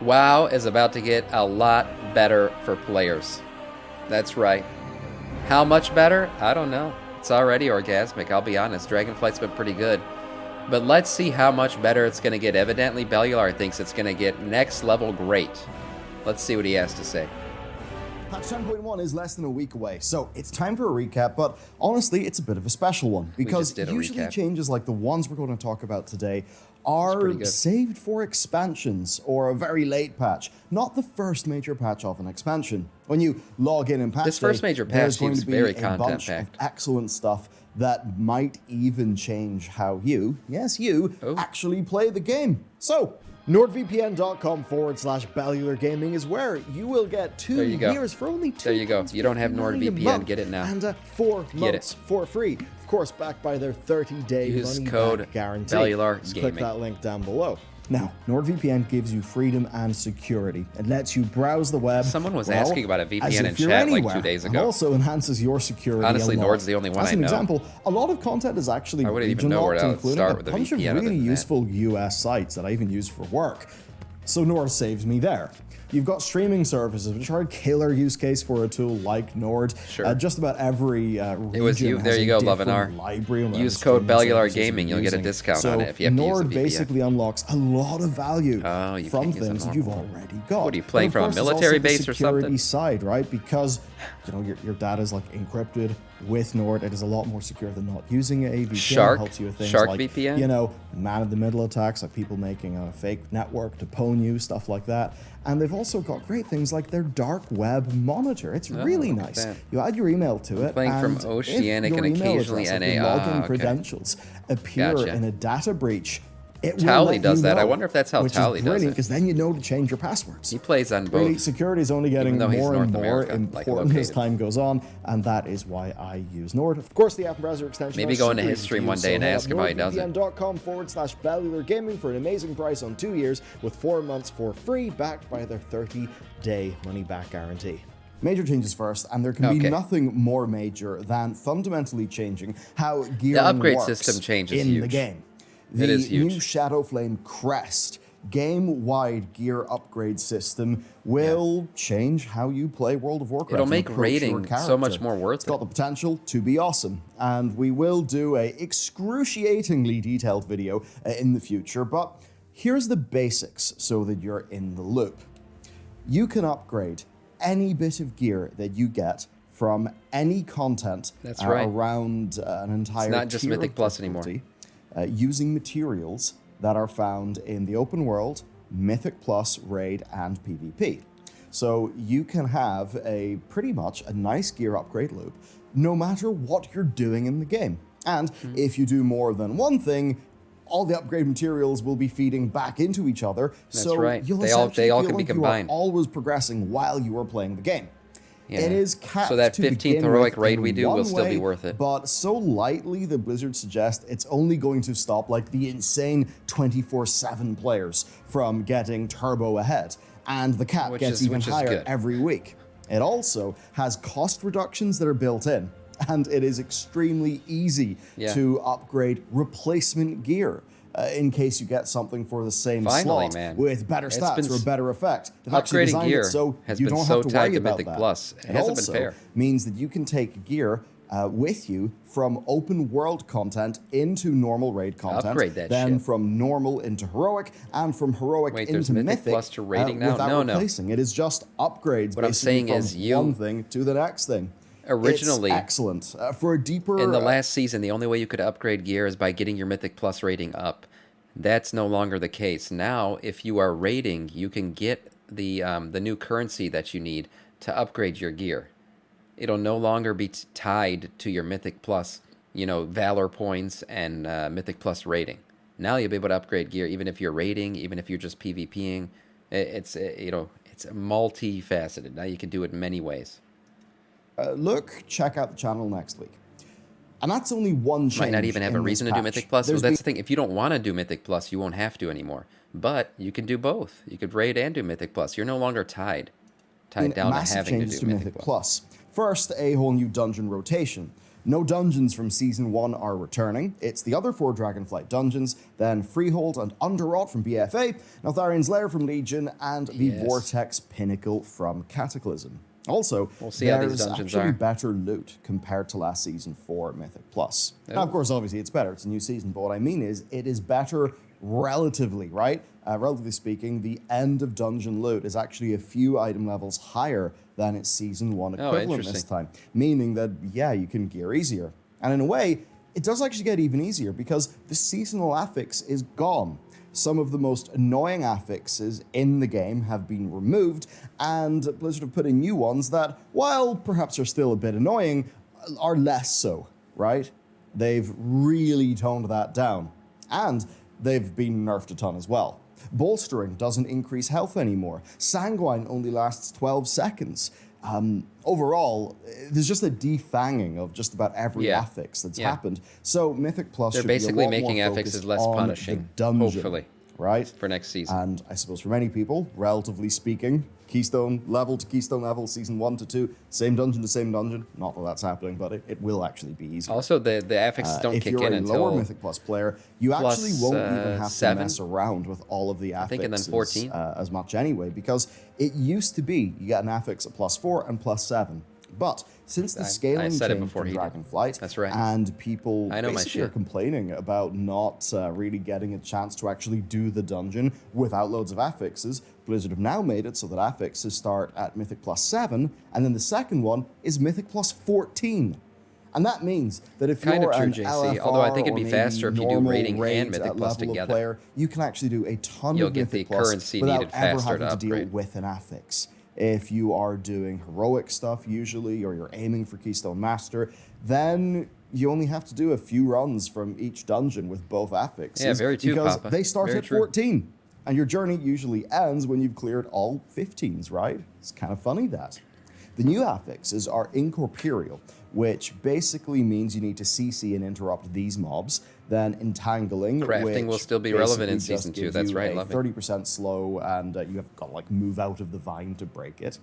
WoW is about to get a lot better for players. That's right. How much better? I don't know. It's already orgasmic, I'll be honest. Dragonflight's been pretty good. But let's see how much better it's going to get. Evidently, Bellular thinks it's going to get next level great. Let's see what he has to say. Patch 10.1 is less than a week away, so it's time for a recap, but honestly, it's a bit of a special one, because usually changes like the ones we're going to talk about today are saved for expansions or a very late patch, not the first major patch of an expansion. When you log in patch this first major patch seems very content-packed. Excellent stuff that might even change how you, yes you, actually play the game. So, NordVPN.com/Bellular Gaming is where you will get 2 years for only 2 There you go. You don't have NordVPN, get it now. And 4 months for free. Of course, backed by their 30-day money-back guarantee. Bellular Just Gaming. click that link down below. Now, NordVPN gives you freedom and security. It lets you browse the web. Someone was asking about a VPN in chat like 2 days ago. And also enhances your security. Honestly, Nord's the only one I know. As an example, a lot of content is actually regional, including a bunch of really useful US sites that I even use for work. So Nord saves me there. You've got streaming services, which are a killer use case for a tool like Nord. Sure. Just about every region it was you. There you go, Lovenar. Use code Bellular Gaming. You'll get a discount on it if you have to use a VPN. Nord basically unlocks a lot of value from things that you've already got. What are you playing from a military base or something? Security side, right? Because your data is like encrypted with Nord. It is a lot more secure than not using a VPN. It helps you with things like VPN? Man-in-the-middle attacks, like people making a fake network to pwn you, stuff like that. And they've also got great things like their dark web monitor. It's really nice. You add your email to it, playing and from Oceanic and occasionally NA. Your login credentials appear in a data breach. Tally does that. I wonder if that's how Tally does it. Because then you know to change your passwords. He plays on both. Really, security is only getting more and more important as time goes on, and that is why I use Nord. Of course, the app and browser extension. Maybe go into his stream one day and ask him how he does it. NordVPN.com/Bellular Gaming for an amazing price on 2 years with 4 months for free, backed by their 30-day money-back guarantee. Major changes first, and there can be nothing more major than fundamentally changing how gear upgrade system changes in the game. The new Shadowflame Crest game-wide gear upgrade system will change how you play World of Warcraft. It'll make raiding so much more worth it. It's got the potential to be awesome, and we will do a excruciatingly detailed video in the future, but here's the basics so that you're in the loop. You can upgrade any bit of gear that you get from any content around an entire It's not just Mythic Plus anymore. Using materials that are found in the open world, Mythic Plus, Raid, and PvP. So you can have pretty much a nice gear upgrade loop no matter what you're doing in the game. And if you do more than one thing, all the upgrade materials will be feeding back into each other. That's so right. You'll they all can be combined. You are always progressing while you are playing the game. Yeah. It is capped so that to 15th heroic raid we do will still be worth it. But so lightly the Blizzard suggest it's only going to stop like the insane 24/7 players from getting turbo ahead. And the cap gets even higher every week. It also has cost reductions that are built in. And it is extremely easy to upgrade replacement gear. In case you get something for the same slot with better stats or a better effect. Upgrading gear so has you been don't so have to tied worry to about Mythic that. Plus. It hasn't been fair. Means that you can take gear with you from open world content into normal raid content. Upgrade that then from normal into heroic, and from heroic into Mythic Plus to raiding now? without replacing. It is just upgrades. What I'm saying from is one thing to the next thing. Originally, it's excellent. For a deeper... In the last season, the only way you could upgrade gear is by getting your Mythic Plus rating up. That's no longer the case. Now, if you are raiding, you can get the new currency that you need to upgrade your gear. It'll no longer be tied to your Mythic Plus, Valor points and Mythic Plus rating. Now you'll be able to upgrade gear even if you're raiding, even if you're just PvPing. It's multifaceted. Now you can do it in many ways. Check out the channel next week. And that's only one change. Might not even have a reason to do Mythic Plus. Well, that's the thing. If you don't want to do Mythic Plus, you won't have to anymore. But you can do both. You could raid and do Mythic Plus. You're no longer tied down to having to do Mythic Plus. First, a whole new dungeon rotation. No dungeons from Season 1 are returning. It's the other 4 Dragonflight dungeons, then Freehold and Underrot from BFA, Neltharion's Lair from Legion, and the Vortex Pinnacle from Cataclysm. Also, we'll see how these there's actually better loot compared to last season for Mythic Plus. Now, of course, obviously it's better. It's a new season, but what I mean is it is better relatively, right? Relatively speaking, the end of dungeon loot is actually a few item levels higher than its Season 1 equivalent this time, meaning that, yeah, you can gear easier. And in a way, it does actually get even easier because the seasonal affix is gone. Some of the most annoying affixes in the game have been removed, and Blizzard have put in new ones that, while perhaps are still a bit annoying, are less so, right? They've really toned that down. And they've been nerfed a ton as well. Bolstering doesn't increase health anymore. Sanguine only lasts 12 seconds. Overall, there's just a defanging of just about every affix that's happened. So Mythic Plus they're should basically be a lot making more affixes focused less on punishing, the dungeon, hopefully, right? For next season. And I suppose for many people, relatively speaking, Keystone level to Keystone level, Season 1 to 2, same dungeon to same dungeon. Not that that's happening, but it will actually be easier. Also, the affixes don't kick in until... If you're a lower Mythic Plus player, you actually won't even have to mess around with all of the affixes and then 14. As much anyway, because it used to be you get an affix at +4 and +7. But since the scaling changed in Dragonflight, that's right, and people basically are complaining about not really getting a chance to actually do the dungeon without loads of affixes, Blizzard have now made it so that affixes start at Mythic +7, and then the second one is Mythic +14. And that means that if you're an LFR, although I think it'd be faster if you do rating and Mythic Plus together, player, you can actually do a ton of Mythic Plus without ever having to deal with an affix. If you are doing heroic stuff usually, or you're aiming for Keystone Master, then you only have to do a few runs from each dungeon with both affixes. Yeah, very true, because Papa. they start at 14. And your journey usually ends when you've cleared all 15s, right? It's kind of funny that. The new affixes are incorporeal, which basically means you need to CC and interrupt these mobs. Then entangling, crafting will still be relevant in Season 2. That's right, 30% slow, and you have got to like move out of the vine to break it.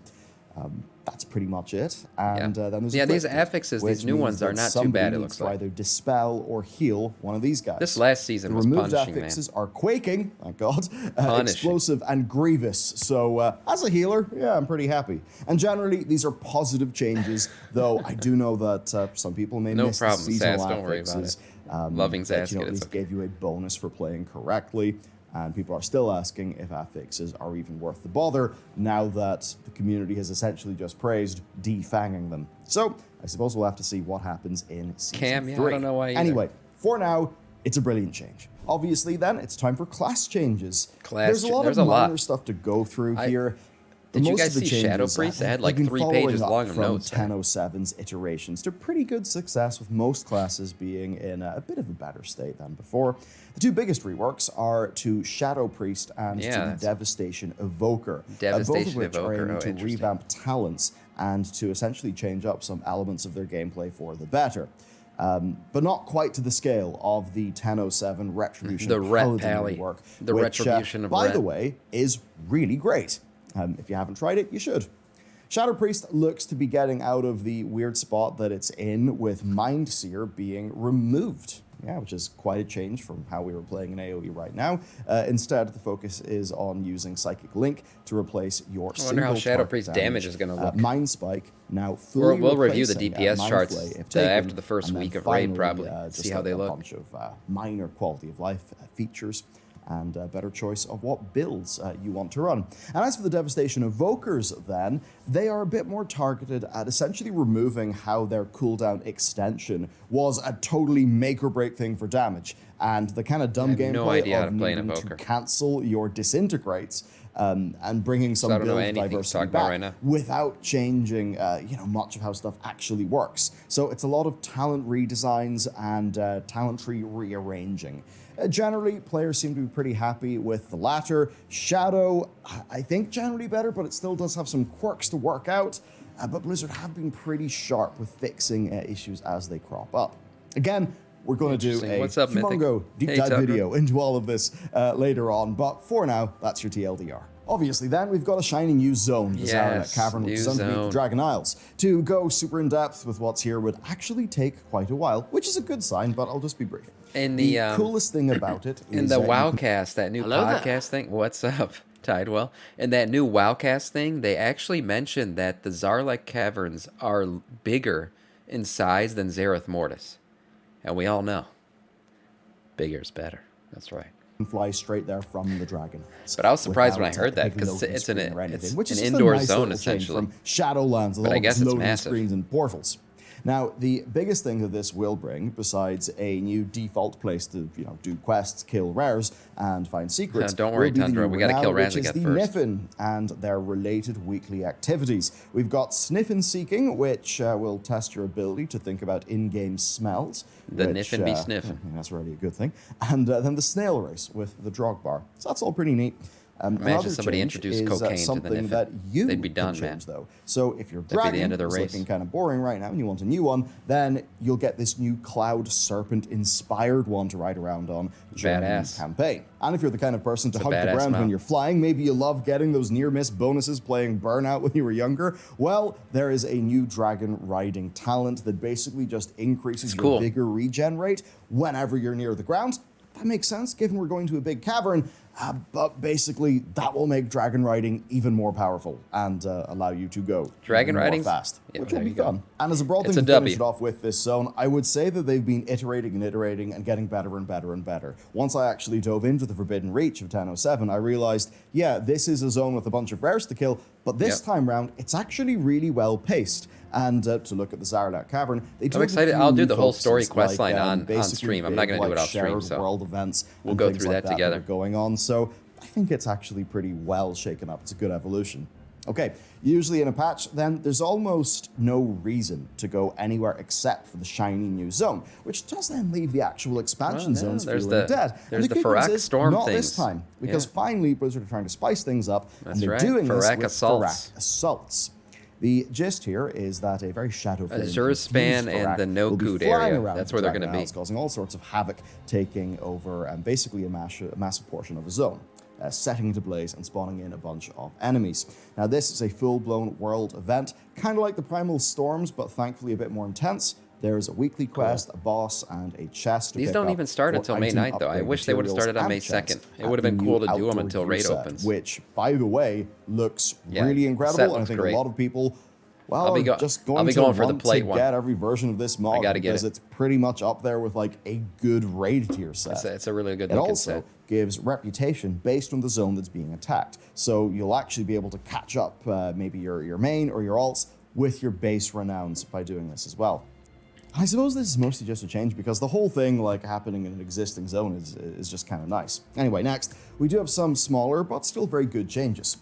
That's pretty much it. And then there's these affixes, these new ones are not too bad. It looks like either dispel or heal one of these guys. This last season was punishing. The punishing, removed affixes man. are quaking, thank God, explosive and grievous. So as a healer, yeah, I'm pretty happy. And generally, these are positive changes. Though I do know that some people may miss the seasonal Sass, don't worry about it. Loving Sass, these gave you a bonus for playing correctly. And people are still asking if affixes are even worth the bother now that the community has essentially just praised defanging them. So I suppose we'll have to see what happens in Season 3. I don't know why either. Anyway, for now, it's a brilliant change. Obviously, then, it's time for class changes. There's a lot of minor stuff to go through here. Did you guys see Shadow Priest? It had like 3 pages long of notes. From 10.07's iterations to pretty good success, with most classes being in a bit of a better state than before. The 2 biggest reworks are to Shadow Priest and to the Devastation Evoker. Both of which are aiming to revamp talents and to essentially change up some elements of their gameplay for the better. But not quite to the scale of the 10.07 Retribution rework, which, by the way, is really great. If you haven't tried it, you should. Shadow Priest looks to be getting out of the weird spot that it's in, with Mindseer being removed. Yeah, which is quite a change from how we were playing in AoE right now. Instead, the focus is on using Psychic Link to replace your single I wonder how Shadow Priest damage is going to look. Mind Spike now fully we'll review the DPS charts after the first week of Raid, probably. See how they look. A bunch of minor quality of life features and a better choice of what builds you want to run. And as for the Devastation Evokers, then, they are a bit more targeted at essentially removing how their cooldown extension was a totally make-or-break thing for damage, and the kind of dumb gameplay of needing to cancel your disintegrates and bringing some build diversity back without changing much of how stuff actually works. So it's a lot of talent redesigns and talent tree rearranging. Generally, players seem to be pretty happy with the latter. Shadow, I think generally better, but it still does have some quirks to work out. But Blizzard have been pretty sharp with fixing issues as they crop up. Again, we're going to do a humongo deep dive video into all of this later on. But for now, that's your TLDR. Obviously, then, we've got a shiny new zone, the Zaralek Cavern, which is underneath the Dragon Isles. To go super in-depth with what's here would actually take quite a while, which is a good sign, but I'll just be brief. And the coolest thing about it is... In the WoWcast, that new podcast thing... What's up, Tidewell? In that new WoWcast thing, they actually mentioned that the Zaralek Caverns are bigger in size than Zereth Mortis. And we all know, bigger's better. That's right. Fly straight there from the dragon. But I was surprised when I heard that because it's an indoor zone essentially. From Shadowlands, but I guess it's massive. Screens and portals. Now, the biggest thing that this will bring, besides a new default place to do quests, kill rares, and find secrets, don't worry, Tundra, we got to kill Razageth first. Niffin and their related weekly activities. We've got Sniffin Seeking, which will test your ability to think about in-game smells. The Niffin be sniffing. That's really a good thing. And then the Snail Race with the Drog Bar. So that's all pretty neat. Imagine somebody introduced cocaine to the Niffin. That you They'd be done, change, man. Though. So if your dragon is looking kind of boring right now and you want a new one, then you'll get this new Cloud Serpent-inspired one to ride around on during the campaign. And if you're the kind of person to hug the ground when you're flying, maybe you love getting those near-miss bonuses playing Burnout when you were younger, well, there is a new dragon riding talent that basically just increases your vigor regen rate whenever you're near the ground. That makes sense, given we're going to a big cavern, but basically that will make dragon riding even more powerful and allow you to go more fast, which will be fun. And as a broad thing to finish it off with this zone, I would say that they've been iterating and getting better and better and better. Once I actually dove into the Forbidden Reach of 1007, I realized, yeah, this is a zone with a bunch of rares to kill, but this time round, it's actually really well paced. And to look at the Zaralek Cavern, they do. I'm excited. I'll do the whole story quest line on stream. I'm not going to do it off stream, so world events we'll go through that together. Going on, so I think it's actually pretty well shaken up. It's a good evolution. Okay, usually in a patch, then there's almost no reason to go anywhere except for the shiny new zone, which does then leave the actual expansion zones feeling dead. There's the Farak Storm not things. This time, because finally Blizzard are trying to spice things up, and they're doing this with Farak Assaults. The gist here is that a very shadow-filled Azurspan and the no-coot area, that's where they're going to be. Causing all sorts of havoc, taking over basically a massive portion of a zone, setting it ablaze and spawning in a bunch of enemies. Now this is a full-blown world event, kind of like the Primal Storms, but thankfully a bit more intense. There's a weekly quest, a boss, and a chest. These don't even start until May 9th, though. I wish they would have started on May 2nd. It would have been cool to do them until raid opens. Which, by the way, looks really incredible. And I think a lot of people, are just going to want to get every version of this mod because it's pretty much up there with like a good raid tier set. It's a really good looking set. It also gives reputation based on the zone that's being attacked. So you'll actually be able to catch up maybe your main or your alts with your base renowns by doing this as well. I suppose this is mostly just a change because the whole thing like happening in an existing zone is just kind of nice. Anyway, next, we do have some smaller but still very good changes.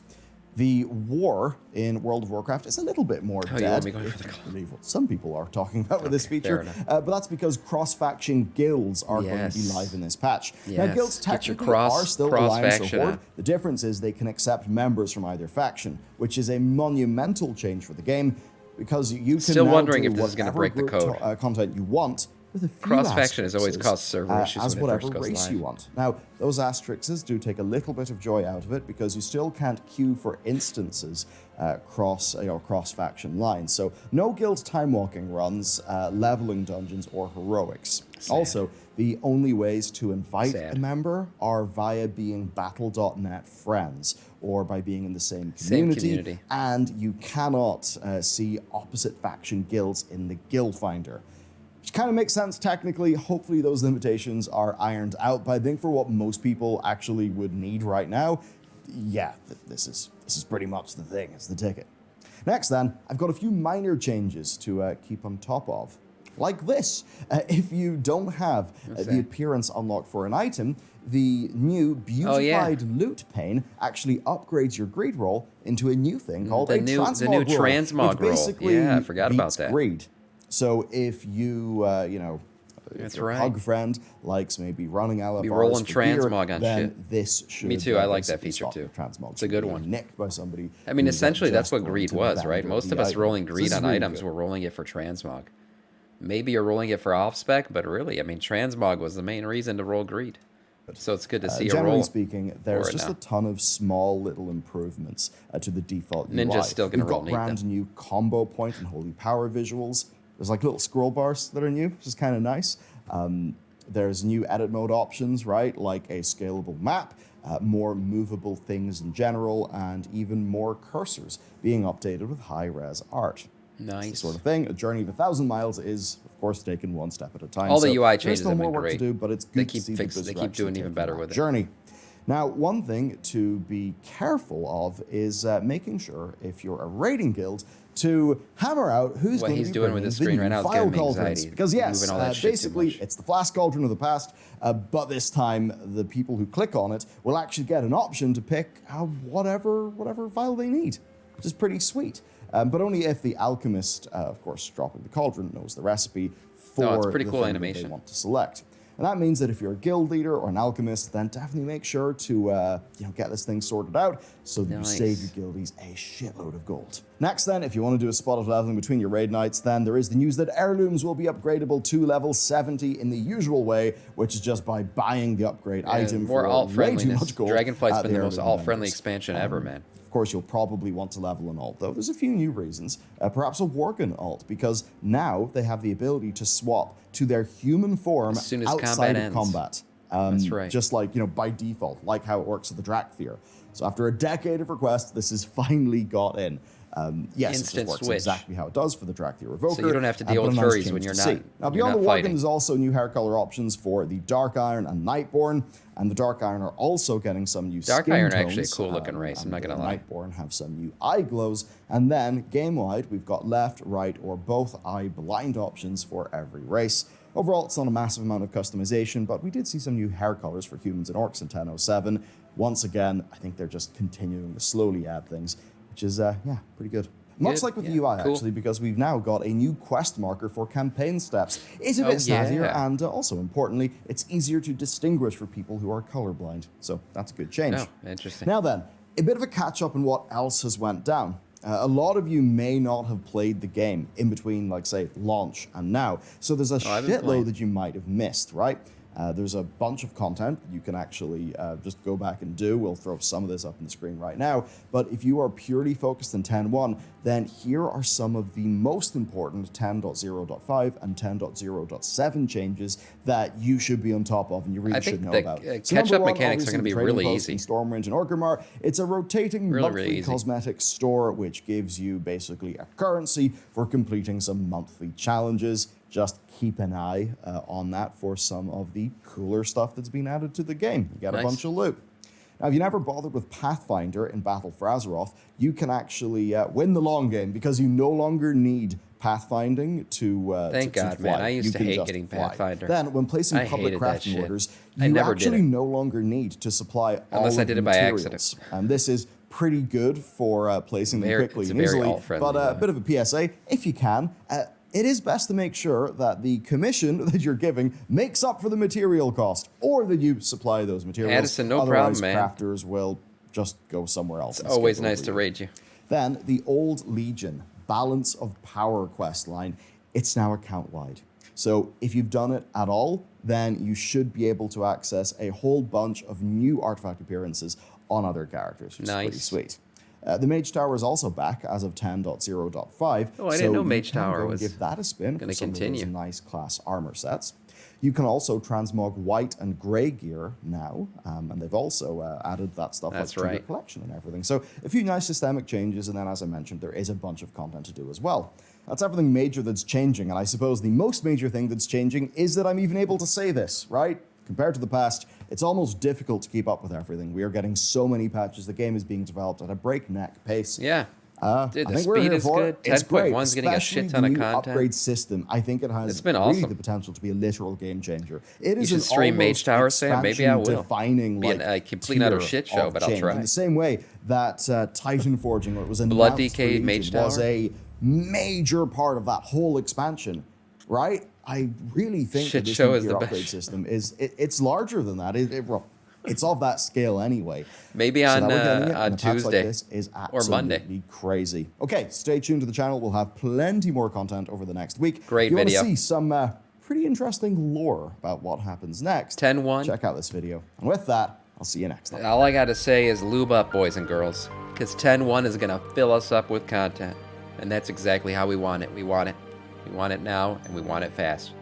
The war in World of Warcraft is a little bit more dead, if you believe what some people are talking about with this feature, but that's because cross-faction guilds are going to be live in this patch. Now, guilds technically are still Alliance or Horde. The difference is they can accept members from either faction, which is a monumental change for the game, because you can still now wondering do if this is going to break the code. Content you want with a few cross-faction has always caused server issues as when whatever it first goes race live. you want. Now, those asterisks do take a little bit of joy out of it because you still can't queue for instances cross-faction lines. So no guild time-walking runs, leveling dungeons, or heroics. Sad. Also, the only ways to invite a member are via being battle.net friends or by being in the same community. And you cannot see opposite faction guilds in the guild finder. Which kind of makes sense technically. Hopefully those limitations are ironed out. But I think for what most people actually would need right now, yeah, this is pretty much the thing. It's the ticket. Next then, I've got a few minor changes to keep on top of. Like this. If you don't have the appearance unlocked for an item, the new beautified loot pane actually upgrades your greed roll into a new thing called a transmog roll. The new transmog roll. Yeah, I forgot about that. Greed. So if you, if your pug friend likes maybe running LFRs be rolling transmog on then shit. This should Me too. I like that feature too. Transmog. It's a good one. Nicked by somebody. I mean, essentially, that's what greed was, right? Most of us rolling greed on items were rolling it for transmog. Maybe you're rolling it for off spec, but really, I mean, transmog was the main reason to roll greed. So it's good to see a Generally roll speaking, there's just now. a ton of small little improvements to the default UI. Ninja's still going to roll We've neat, got brand new combo point and holy power visuals. There's like little scroll bars that are new, which is kind of nice. There's new edit mode options, right? Like a scalable map, more movable things in general, and even more cursors being updated with high-res art. Nice. It's the sort of thing. A journey of 1,000 miles is, of course, taken one step at a time. All the UI there's changes still have more been work great. to do, but it's good to see They keep doing even better with it. Journey. Now, one thing to be careful of is making sure, if you're a raiding guild, to hammer out who's What going he's to be doing with bringing his the screen new right now is file giving me cauldrons. anxiety. Because yes, Moving all that shit too basically, much. it's the flash cauldron of the past, but this time the people who click on it will actually get an option to pick whatever file they need, which is pretty sweet. But only if the alchemist, of course, dropping the cauldron, knows the recipe for it's pretty the cool thing animation. that they want to select. And that means that if you're a guild leader or an alchemist, then definitely make sure to get this thing sorted out so that you save your guildies a shitload of gold. Next then, if you want to do a spot of leveling between your raid nights, then there is the news that heirlooms will be upgradable to level 70 in the usual way, which is just by buying the upgrade item more for alt way too friendliness. much gold. Dragonflight's been the most heirloom alt-friendly vendors. expansion ever, man. Of course, you'll probably want to level an alt, though. There's a few new reasons. Perhaps a Worgen alt, because now they have the ability to swap to their human form As soon as outside combat of ends. combat. That's right. Just like, by default, like how it works with the Drakthir. So after a decade of requests, this has finally got in. Yes, Instant it just works switch. exactly how it does for the Drakthir Revoker. So you don't have to deal but with a nice furries change when you're to not- see. Now, you're beyond not the fighting. Worgen, there's also new hair color options for the Dark Iron and Nightborn, and the Dark Iron are also getting some new Dark skin Iron tones. actually a cool looking race, I'm not and gonna the lie. Nightborn have some new eye glows, and then game-wide, we've got left, right, or both eye blind options for every race. Overall, it's not a massive amount of customization, but we did see some new hair colors for humans and orcs in 10.07. Once again, I think they're just continuing to slowly add things, which is, pretty good. Much Good, like with yeah, the UI, cool. actually, because we've now got a new quest marker for campaign steps. It's a bit snazzier, and also, importantly, it's easier to distinguish for people who are colorblind. So that's a good change. Oh, interesting. Now then, a bit of a catch-up on what else has went down. A lot of you may not have played the game in between, like, say, launch and now. So there's a I've been playing. shitload that you might have missed, right? There's a bunch of content you can actually just go back and do. We'll throw some of this up on the screen right now. But if you are purely focused on 10.1, then here are some of the most important 10.0.5 and 10.0.7 changes that you should be on top of and you really should know about. So catch-up number one, mechanics are going to be obviously, the really trading post easy. in Stormwind and Orgrimmar. It's a rotating monthly easy. cosmetic store, which gives you basically a currency for completing some monthly challenges. Just keep an eye on that for some of the cooler stuff that's been added to the game. You get a bunch of loot. Now, if you never bothered with Pathfinder in Battle for Azeroth, you can actually win the long game because you no longer need pathfinding to Thank to God, fly. man. I used You to can hate just getting fly. Pathfinder. Then, when placing I public hated that crafting shit. orders, I you never did actually it. no longer need to supply all Unless I of did the it by materials. accident. And this is pretty good for placing them quickly it's and very easily. alt-friendly, But a though. bit of a PSA, if you can, it is best to make sure that the commission that you're giving makes up for the material cost, or that you supply those materials. Addison, no Otherwise, problem, man. crafters will just go somewhere else. It's and always skip nice over to you. raid you. Then the Old Legion Balance of Power quest line, it's now account-wide. So if you've done it at all, then you should be able to access a whole bunch of new artifact appearances on other characters, which is pretty Nice. sweet. The Mage Tower is also back as of 10.0.5. Oh, I didn't know you Mage can Tower go and was give that a spin gonna for some continue. of those nice class armor sets. You can also transmog white and grey gear now, and they've also added that stuff That's up to your right. collection and everything. So a few nice systemic changes, and then as I mentioned, there is a bunch of content to do as well. That's everything major that's changing, and I suppose the most major thing that's changing is that I'm even able to say this, right? Compared to the past, it's almost difficult to keep up with everything. We are getting so many patches. The game is being developed at a breakneck pace. Yeah. Dude, I the think we're speed here is for good. it. It's great, 10.1's getting a especially shit ton the of new content. upgrade system. I think it has It's been really awesome. the potential to be a literal game changer. It is should an stream Mage almost Tower, Sam. Maybe I will. expansion-defining, Be a complete and utter tier shit show, of but I'll change. try. In the same way that Titan Forging, what was Blood announced DK for Mage Legion, was Tower? a major part of that whole expansion, right? I really think Shit that this show new is tier the upgrade best. system it's larger than that. It's of that scale anyway. Maybe So on that we're getting it, on and a patch like Tuesday this is or Monday. absolutely crazy. Okay, stay tuned to the channel. We'll have plenty more content over the next week. Great if you video. want to see some pretty interesting lore about what happens next, 10-1. check out this video. And with that, I'll see you next time. All I got to say is lube up, boys and girls, because 10-1 is going to fill us up with content. And that's exactly how we want it. We want it. We want it now, and we want it fast.